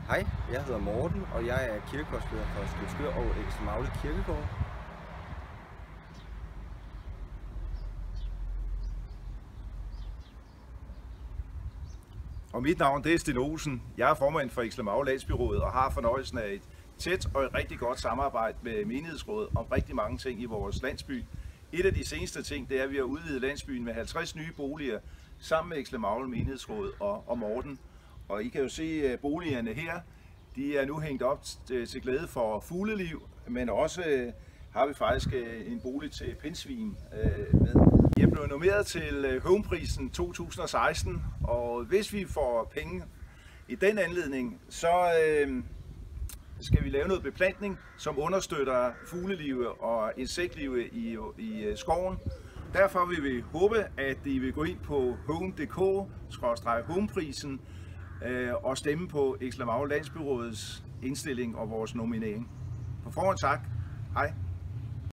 Hej, jeg hedder Morten, og jeg er kirkegårdsleder for Skælskør og Eksemagle Kirkegård. Og mit navn det er Sten Olsen. Jeg er formand for Eksemagle Landsbyrådet og har fornøjelsen af et tæt og et rigtig godt samarbejde med menighedsrådet om rigtig mange ting i vores landsby. Et af de seneste ting, det er, at vi har udvidet landsbyen med 50 nye boliger sammen med Eksemagle menighedsråd og Morten. Og I kan jo se boligerne her. De er nu hængt op til glæde for fugleliv, men også har vi faktisk en bolig til pindsvin med. Jeg er blevet nomineret til Homeprisen 2016, og hvis vi får penge i den anledning, så skal vi lave noget beplantning, som understøtter fuglelivet og insektlivet i skoven. Derfor vil vi håbe, at I vil gå ind på home.dk/homeprisen og stemme på Eksemagle Landsbyrådets indstilling og vores nominering. På forhånd tak. Hej.